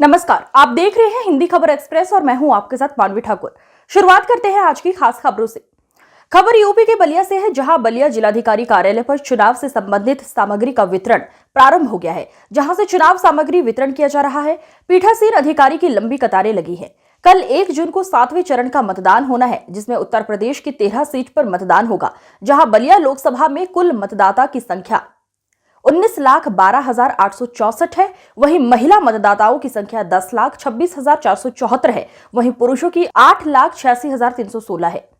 नमस्कार, आप देख रहे हैं हिंदी खबर एक्सप्रेस और मैं हूं आपके साथ मानवी ठाकुर। शुरुआत करते हैं आज की खास खबरों से। खबर यूपी के बलिया से है, जहां बलिया जिलाधिकारी कार्यालय पर चुनाव से संबंधित सामग्री का वितरण प्रारंभ हो गया है, जहां से चुनाव सामग्री वितरण किया जा रहा है। पीठासीन अधिकारी की लंबी कतारें लगी है। कल 1 जून को 7वें चरण का मतदान होना है, जिसमें उत्तर प्रदेश की 13 सीट पर मतदान होगा, जहां बलिया लोकसभा में कुल मतदाता की संख्या 19,12,864 है। वहीं महिला मतदाताओं की संख्या 10,26,474 है। वहीं पुरुषों की 8,86,316 है।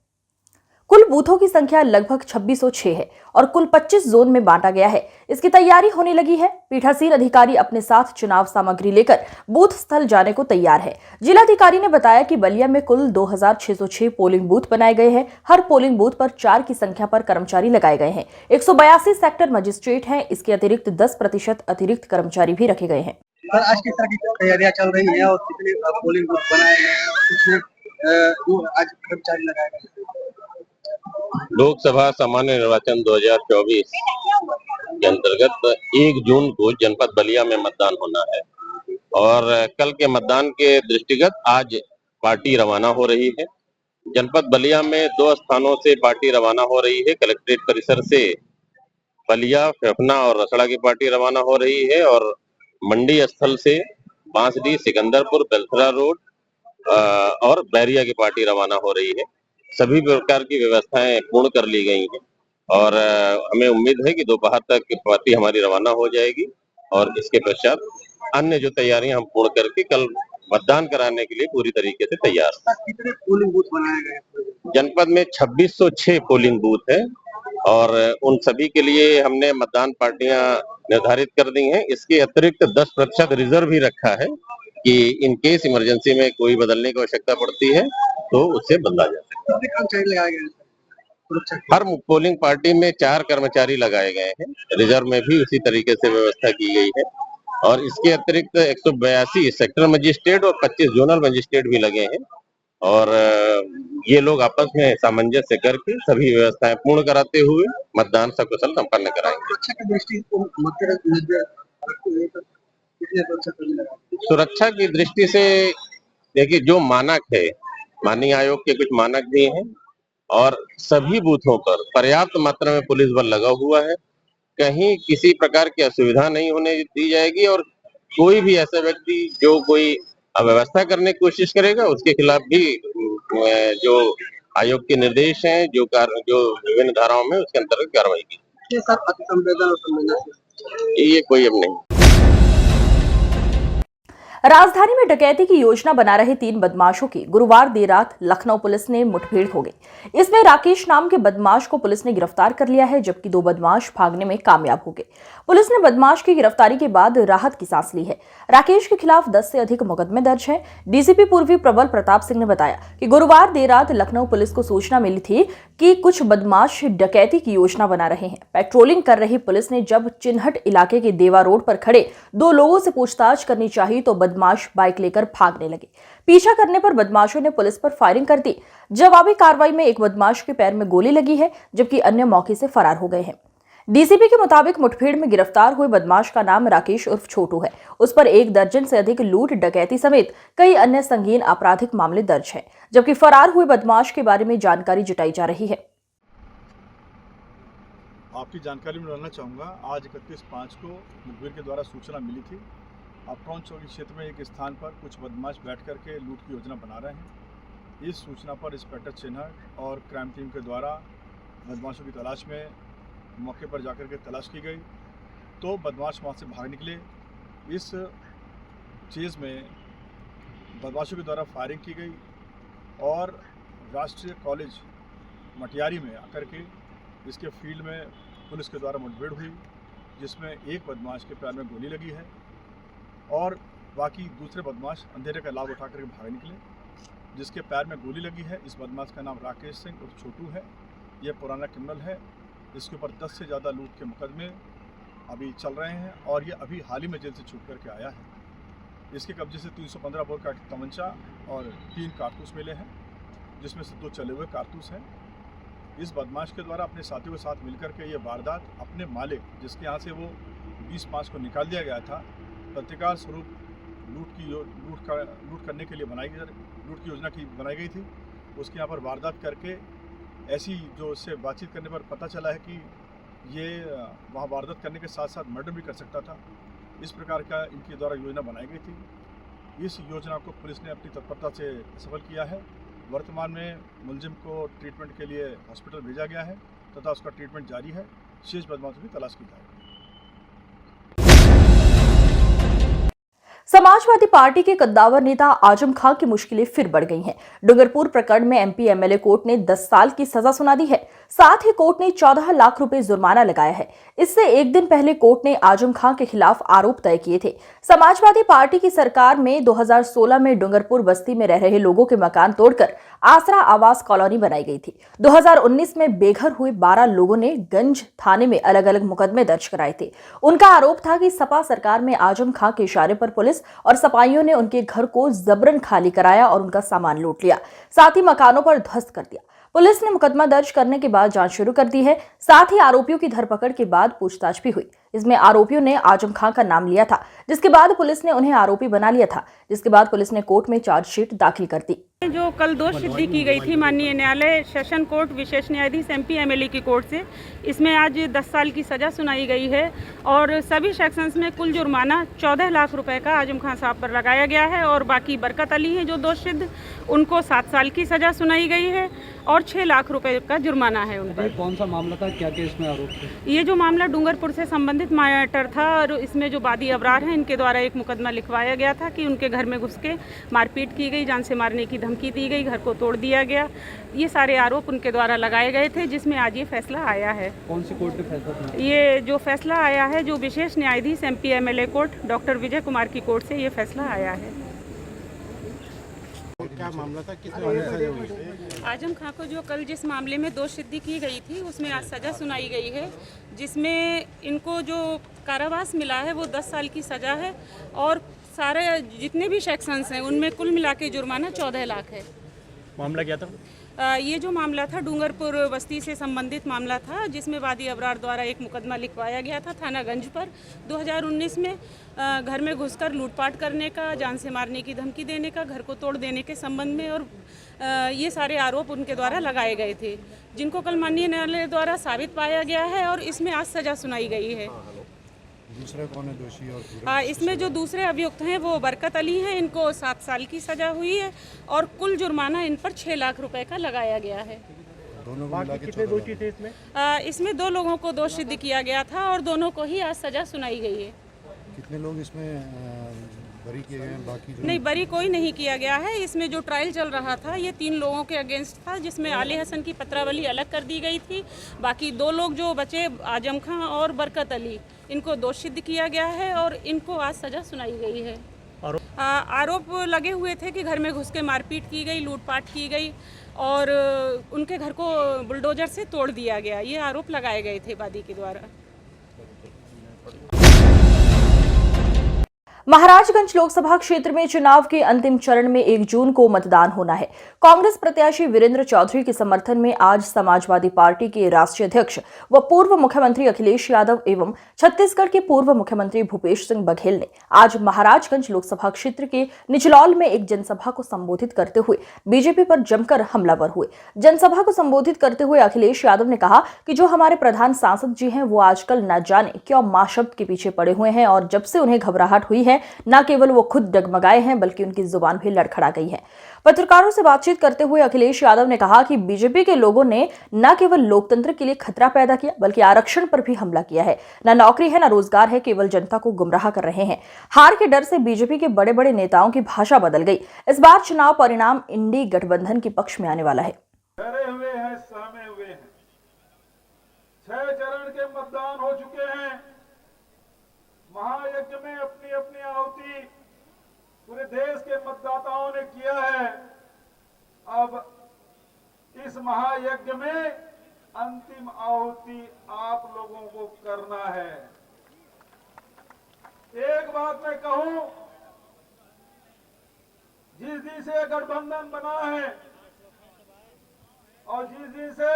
कुल बूथों की संख्या लगभग 2606 है और कुल 25 जोन में बांटा गया है। इसकी तैयारी होने लगी है। पीठासीन अधिकारी अपने साथ चुनाव सामग्री लेकर बूथ स्थल जाने को तैयार है। जिलाधिकारी ने बताया कि बलिया में कुल 2606 पोलिंग बूथ बनाए गए हैं। हर पोलिंग बूथ पर 4 की संख्या पर कर्मचारी लगाए गए हैं। 182 सेक्टर मजिस्ट्रेट हैं। इसके अतिरिक्त 10% अतिरिक्त कर्मचारी भी रखे गए हैं। आज किस तरह की तैयारियां चल रही है और कितने पोलिंग बूथ बनाए गए हैं और कितने आज कर्मचारी लगाए गए हैं? लोकसभा सामान्य निर्वाचन 2024 के अंतर्गत 1 जून को जनपद बलिया में मतदान होना है और कल के मतदान के दृष्टिगत आज पार्टी रवाना हो रही है। जनपद बलिया में 2 स्थानों से पार्टी रवाना हो रही है। कलेक्ट्रेट परिसर से बलिया, फेफना और रसड़ा की पार्टी रवाना हो रही है और मंडी स्थल से बांसडी, सिकंदरपुर, बेलथरा रोड और बैरिया की पार्टी रवाना हो रही है। सभी प्रकार की व्यवस्थाएं पूर्ण कर ली गई हैं और हमें उम्मीद है कि दोपहर तक पार्टी हमारी रवाना हो जाएगी और इसके पश्चात अन्य जो तैयारियां हम पूर्ण करके कल मतदान कराने के लिए पूरी तरीके से तैयार। कितने पोलिंग बूथ बनाए गए? जनपद में 2606 पोलिंग बूथ है और उन सभी के लिए हमने मतदान पार्टियां निर्धारित कर दी हैं। इसके अतिरिक्त 10% रिजर्व भी रखा है कि इन केस इमरजेंसी में कोई बदलने की आवश्यकता पड़ती है तो उससे बदला जा सकता है। कर्मचारी लगाए गए? हर पोलिंग पार्टी में 4 कर्मचारी लगाए गए हैं। रिजर्व में भी उसी तरीके से व्यवस्था की गई है और इसके अतिरिक्त 182 सेक्टर मजिस्ट्रेट और 25 जोनल मजिस्ट्रेट भी लगे हैं और ये लोग आपस में सामंजस्य करके सभी व्यवस्थाएं पूर्ण कराते हुए मतदान सकुशल संपन्न कराएंगे। सुरक्षा की दृष्टि से देखिए, जो मानक है, माननीय आयोग के कुछ मानक भी हैं और सभी बूथों पर पर्याप्त मात्रा में पुलिस बल लगा हुआ है। कहीं किसी प्रकार की असुविधा नहीं होने दी जाएगी और कोई भी ऐसा व्यक्ति जो कोई अव्यवस्था करने की कोशिश करेगा उसके खिलाफ भी जो आयोग के निर्देश हैं, जो विभिन्न धाराओं में उसके अंतर्गत कार्रवाई की। ये कोई अब नहीं। राजधानी में डकैती की योजना बना रहे 3 बदमाशों की गुरुवार देर रात लखनऊ पुलिस ने मुठभेड़ हो गई। इसमें राकेश नाम के बदमाश को पुलिस ने गिरफ्तार कर लिया है, जबकि 2 बदमाश भागने में कामयाब हो गए। पुलिस ने बदमाश की गिरफ्तारी के बाद राहत की सांस ली है। राकेश के खिलाफ 10 से अधिक मुकदमे दर्ज हैं। डीसीपी पूर्वी प्रबल प्रताप सिंह ने बताया कि गुरुवार देर रात लखनऊ पुलिस को सूचना मिली थी कि कुछ बदमाश डकैती की योजना बना रहे हैं। पेट्रोलिंग कर रही पुलिस ने जब चिन्हट इलाके के देवा रोड पर खड़े 2 लोगों से पूछताछ करनी चाहिए तो बदमाश बाइक लेकर भागने लगे। पीछा करने पर बदमाशों ने पुलिस पर फायरिंग कर दी। जवाबी कार्रवाई में एक बदमाश के पैर में गोली लगी है, जबकि अन्य मौके से फरार हो गए हैं। डीसीपी के मुताबिक मुठभेड़ में गिरफ्तार हुए बदमाश का नाम राकेश उर्फ छोटू है। उस पर 1 दर्जन से अधिक लूट, डकैती समेत कई अन्य संगीन आपराधिक मामले दर्ज हैं, जबकि फरार हुए बदमाश के बारे में जानकारी जुटाई जा रही है। आपकी जानकारी में डालना चाहूँगा, आज 31/5 को मुखबिर के द्वारा सूचना मिली थी। अपटाउन चौकी क्षेत्र में एक स्थान पर कुछ बदमाश बैठ करके लूट की योजना बना रहे हैं। इस सूचना पर इंस्पेक्टर चिन्हट और क्राइम टीम के द्वारा बदमाशों की तलाश में मौके पर जाकर के तलाश की गई तो बदमाश वहाँ से भाग निकले। इस चीज़ में बदमाशों के द्वारा फायरिंग की गई और राष्ट्रीय कॉलेज मटियारी में आकर के इसके फील्ड में पुलिस के द्वारा मुठभेड़ हुई, जिसमें एक बदमाश के पैर में गोली लगी है और बाकी दूसरे बदमाश अंधेरे का लाभ उठा करके भाग निकले। जिसके पैर में गोली लगी है, इस बदमाश का नाम राकेश सिंह उर्फ छोटू है। यह पुराना क्रिमिनल है। इसके ऊपर 10 से ज़्यादा लूट के मुकदमे अभी चल रहे हैं और ये अभी हाल ही में जेल से छूट करके आया है। इसके कब्जे से 315 बोर का तमंचा और 3 कारतूस मिले हैं, जिसमें से 2 चले हुए कारतूस हैं। इस बदमाश के द्वारा अपने साथियों के साथ मिलकर के ये वारदात अपने मालिक, जिसके यहाँ से वो 20/5 को निकाल दिया गया था, प्रतिकार स्वरूप लूट करने के लिए लूट की योजना की बनाई गई थी। उसके यहाँ पर वारदात करके ऐसी जो उससे बातचीत करने पर पता चला है कि ये वहाँ वारदात करने के साथ साथ मर्डर भी कर सकता था। इस प्रकार का इनके द्वारा योजना बनाई गई थी। इस योजना को पुलिस ने अपनी तत्परता से सफल किया है। वर्तमान में मुलजिम को ट्रीटमेंट के लिए हॉस्पिटल भेजा गया है तथा उसका ट्रीटमेंट जारी है। शेष बदमाशों की तलाश की जाएगी। समाजवादी पार्टी के कद्दावर नेता आजम खां की मुश्किलें फिर बढ़ गई हैं। डूंगरपुर प्रकरण में एमपी एमएलए कोर्ट ने 10 साल की सजा सुना दी है। साथ ही कोर्ट ने 14 लाख रुपए जुर्माना लगाया है। इससे एक दिन पहले कोर्ट ने आजम खां के खिलाफ आरोप तय किए थे। समाजवादी पार्टी की सरकार में 2016 में डूंगरपुर बस्ती में रह रहे लोगों के मकान तोड़कर आसरा आवास कॉलोनी बनाई गई थी। 2019 में बेघर हुए 12 लोगों ने गंज थाने में अलग अलग मुकदमे दर्ज कराए थे। उनका आरोप था कि सपा सरकार में आजम खां के इशारे पर पुलिस और सपाइयों ने उनके घर को जबरन खाली कराया और उनका सामान लूट लिया, साथ ही मकानों पर ध्वस्त कर दिया। पुलिस ने मुकदमा दर्ज करने के बाद जांच शुरू कर दी है। साथ ही आरोपियों की धरपकड़ के बाद पूछताछ भी हुई। इसमें आरोपियों ने आजम खां का नाम लिया था, जिसके बाद पुलिस ने उन्हें आरोपी बना लिया था, जिसके बाद पुलिस ने कोर्ट में चार्जशीट दाखिल कर दी। जो कल दोष सिद्धि की गई थी माननीय न्यायालय सेशन कोर्ट विशेष न्यायाधीश एमपी एमएलए की कोर्ट से, इसमें आज 10 साल की सजा सुनाई गई है और सभी सेक्शंस में कुल जुर्माना 14 लाख रुपए का आजम खां साहब पर लगाया गया है और बाकी बरकत अली हैं जो दोष सिद्ध, उनको 7 साल की सजा सुनाई गई है और 6 लाख रुपए का जुर्माना है उन पर। कौन सा मामला था, क्या केस में आरोप थे? ये जो मामला डूंगरपुर से संबंधित मैटर था और इसमें जो वादी अबरार हैं इनके द्वारा एक मुकदमा लिखवाया गया था कि उनके घर में घुस के मारपीट की गई, जान से मारने की धमकी दी गई, घर को तोड़ दिया गया। ये सारे आरोप उनके द्वारा लगाए गए थे, जिसमें आज ये फैसला आया है। कौन सी कोर्ट ने फैसला सुनाया? ये जो फैसला आया है जो विशेष न्यायाधीश MP MLA court doctor Vijay Kumar की कोर्ट से ये फैसला आया है। क्या मामला था, किस मामले में सजा हुई? आजम खां को जो कल जिस मामले में दोष सिद्धि की गई थी उसमें आज सज़ा सुनाई गई है, जिसमें इनको जो कारावास मिला है वो 10 साल की सज़ा है और सारे जितने भी सेक्शंस हैं उनमें कुल मिला के जुर्माना 14 लाख है। मामला क्या था? ये जो मामला था डूंगरपुर बस्ती से संबंधित मामला था, जिसमें वादी अबरार द्वारा एक मुकदमा लिखवाया गया था थानागंज पर 2019 में घर में घुसकर लूटपाट करने का, जान से मारने की धमकी देने का, घर को तोड़ देने के संबंध में, और ये सारे आरोप उनके द्वारा लगाए गए थे, जिनको कल माननीय न्यायालय द्वारा साबित पाया गया है और इसमें आज सजा सुनाई गई है। दूसरा कौन है दोषी? और इसमें जो दूसरे अभियुक्त हैं वो बरकत अली हैं, इनको 7 साल की सजा हुई है और कुल जुर्माना इन पर 6 लाख रुपए का लगाया गया है। दोनों को मिला के कितने दोषी थे इसमें? इसमें 2 लोगों को दोष सिद्ध किया गया था और दोनों को ही आज सजा सुनाई गई है। कितने लोग इसमें बरी किए गए हैं? बाकी नहीं, बरी कोई नहीं किया गया है। इसमें जो ट्रायल चल रहा था ये 3 लोगों के अगेंस्ट था, जिसमें आले हसन की पत्रावली अलग कर दी गई थी। बाकी 2 लोग जो बचे आजम खां और बरकत अली, इनको दोष सिद्ध किया गया है और इनको आज सजा सुनाई गई है। आरोप लगे हुए थे कि घर में घुस के मारपीट की गई, लूटपाट की गई और उनके घर को बुलडोजर से तोड़ दिया गया, ये आरोप लगाए गए थे वादी के द्वारा। महाराजगंज लोकसभा क्षेत्र में चुनाव के अंतिम चरण में 1 जून को मतदान होना है। कांग्रेस प्रत्याशी वीरेंद्र चौधरी के समर्थन में आज समाजवादी पार्टी के राष्ट्रीय अध्यक्ष व पूर्व मुख्यमंत्री अखिलेश यादव एवं छत्तीसगढ़ के पूर्व मुख्यमंत्री भूपेश सिंह बघेल ने आज महाराजगंज लोकसभा क्षेत्र के निचलौल में एक जनसभा को संबोधित करते हुए बीजेपी पर जमकर हमलावर हुए। जनसभा को संबोधित करते हुए अखिलेश यादव ने कहा कि जो हमारे प्रधान सांसद जी हैं वो आजकल न जाने क्यों मां शब्द के पीछे पड़े हुए हैं और जब से उन्हें घबराहट हुई है न केवल वो खुद डगमगाए हैं बल्कि उनकी जुबान भी लड़खड़ा गई है। पत्रकारों से बातचीत करते हुए अखिलेश यादव ने कहा कि बीजेपी के लोगों ने न केवल लोकतंत्र के लिए खतरा पैदा किया बल्कि आरक्षण पर भी हमला किया है। न नौकरी है न रोजगार है, केवल जनता को गुमराह कर रहे हैं। हार के डर से बीजेपी के बड़े बड़े नेताओं की भाषा बदल गई। इस बार चुनाव परिणाम इंडी गठबंधन के पक्ष में आने वाला है। 6 चरण के मतदान हो चुके हैं। महायज्ञ में अपनी अपनी आहुति पूरे देश के मतदाताओं ने किया है। अब इस महायज्ञ में अंतिम आहुति आप लोगों को करना है। एक बात मैं कहूं, जिस दिन से गठबंधन बना है और जिस दिन से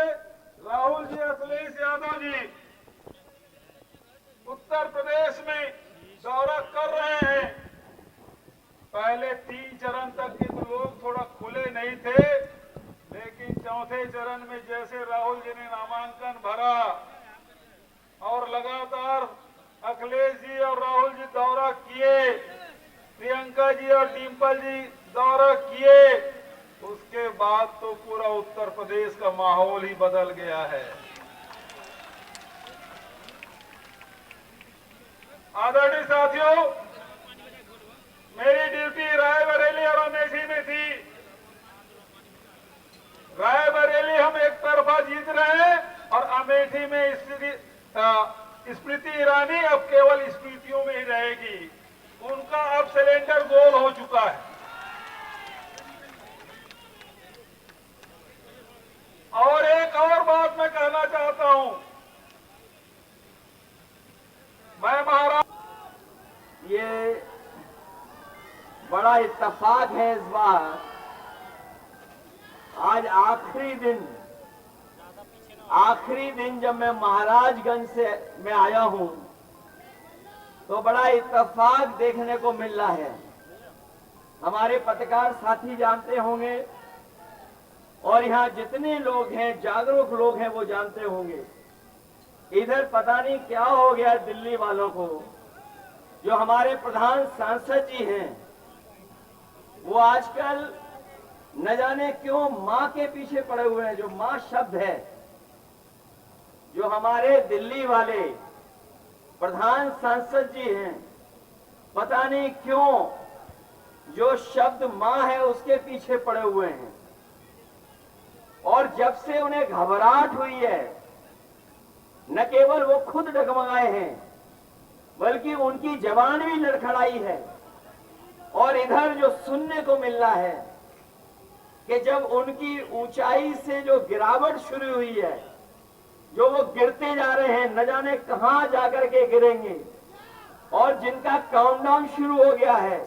राहुल जी, अखिलेश यादव जी उत्तर प्रदेश में दौरा कर रहे हैं, पहले 3 चरण तक के तो लोग थोड़ा खुले नहीं थे, लेकिन चौथे चरण में जैसे राहुल जी ने नामांकन भरा और लगातार अखिलेश जी और राहुल जी दौरा किए, प्रियंका जी और डिम्पल जी दौरा किए, उसके बाद तो पूरा उत्तर प्रदेश का माहौल ही बदल गया है। आदरणीय साथियों, मेरी ड्यूटी रायबरेली और अमेठी में थी। रायबरेली हम एक तरफा जीत रहे हैं और अमेठी में स्मृति ईरानी अब केवल स्मृतियों में ही रहेगी। उनका अब सिलेंडर गोल हो चुका है। और एक और बात मैं कहना चाहता हूं, मैं महाराज, ये बड़ा इत्तेफाक है इस बार। आज आखिरी दिन जब मैं महाराजगंज से मैं आया हूं तो बड़ा इत्तेफाक देखने को मिल रहा है। हमारे पत्रकार साथी जानते होंगे और यहाँ जितने लोग हैं, जागरूक लोग हैं, वो जानते होंगे। इधर पता नहीं क्या हो गया दिल्ली वालों को। जो हमारे प्रधान सांसद जी हैं वो आजकल न जाने क्यों मां के पीछे पड़े हुए हैं। जो मां शब्द है, जो हमारे दिल्ली वाले प्रधान सांसद जी हैं, पता नहीं क्यों जो शब्द मां है उसके पीछे पड़े हुए हैं। और जब से उन्हें घबराहट हुई है, न केवल वो खुद डगमगाए हैं बल्कि उनकी जबान भी लड़खड़ाई है। और इधर जो सुनने को मिल रहा है कि जब उनकी ऊंचाई से जो गिरावट शुरू हुई है, जो वो गिरते जा रहे हैं, न जाने कहां जाकर के गिरेंगे, और जिनका काउंटडाउन शुरू हो गया है,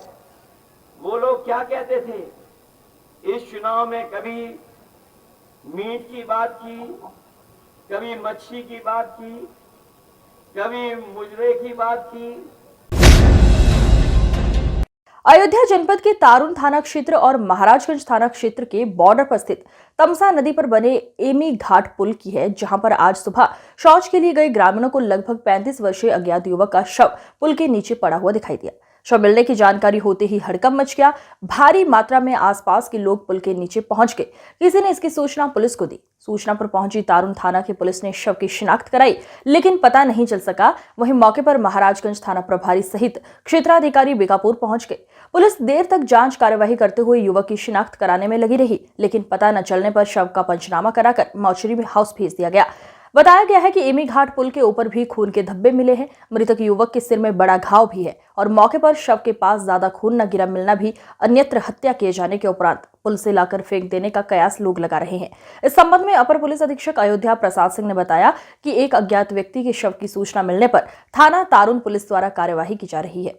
वो लोग क्या कहते थे इस चुनाव में? कभी मीट की बात की, कभी मच्छी की बात की, कभी मुजरे की बात की। अयोध्या जनपद के तारुण थाना क्षेत्र और महाराजगंज थाना क्षेत्र के बॉर्डर पर स्थित तमसा नदी पर बने एमी घाट पुल की है, जहां पर आज सुबह शौच के लिए गए ग्रामीणों को लगभग 35 वर्षीय अज्ञात युवक का शव पुल के नीचे पड़ा हुआ दिखाई दिया। शव मिलने की जानकारी होते ही हड़कंप मच गया। भारी मात्रा में आसपास के लोग पुल के नीचे पहुंच गए। किसी ने इसकी सूचना पुलिस को दी। सूचना पर पहुंची तारुण थाना की पुलिस ने शव की शिनाख्त कराई, लेकिन पता नहीं चल सका। वहीं मौके पर महाराजगंज थाना प्रभारी सहित क्षेत्राधिकारी बीकापुर पहुंच गए। पुलिस देर तक जांच कार्यवाही करते हुए युवक की शिनाख्त कराने में लगी रही, लेकिन पता न चलने पर शव का पंचनामा कराकर मौचरी में हाउस भेज दिया गया। बताया गया है कि एमी घाट पुल के ऊपर भी खून के धब्बे मिले हैं। मृतक युवक के सिर में बड़ा घाव भी है और मौके पर शव के पास ज्यादा खून न गिरा मिलना भी अन्यत्र हत्या किए जाने के उपरांत पुल से लाकर फेंक देने का कयास लोग लगा रहे हैं। इस संबंध में अपर पुलिस अधीक्षक अयोध्या प्रसाद सिंह ने बताया कि एक अज्ञात व्यक्ति के शव की सूचना मिलने पर थाना तारुण पुलिस द्वारा कार्यवाही की जा रही है।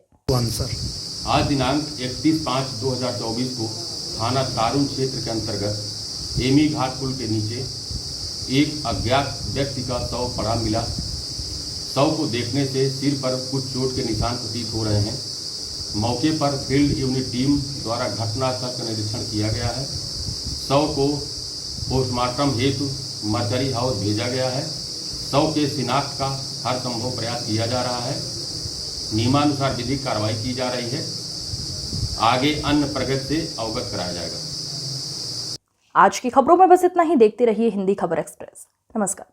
आज दिनांक 31/5/2024 को थाना तारुण क्षेत्र के अंतर्गत एमी घाट पुल के नीचे एक अज्ञात व्यक्ति का शव पड़ा मिला। शव को देखने से सिर पर कुछ चोट के निशान प्रतीत हो रहे हैं। मौके पर फील्ड यूनिट टीम द्वारा घटनास्थल का निरीक्षण किया गया है। शव को पोस्टमार्टम हेतु मर्चरी हाउस भेजा गया है। शव के शिनाख्त का हर संभव प्रयास किया जा रहा है। नियमानुसार विधिक कार्रवाई की जा रही है। आगे अन्य प्रगति से अवगत कराया जाएगा। आज की खबरों में बस इतना ही। देखते रहिए हिंदी खबर एक्सप्रेस। नमस्कार।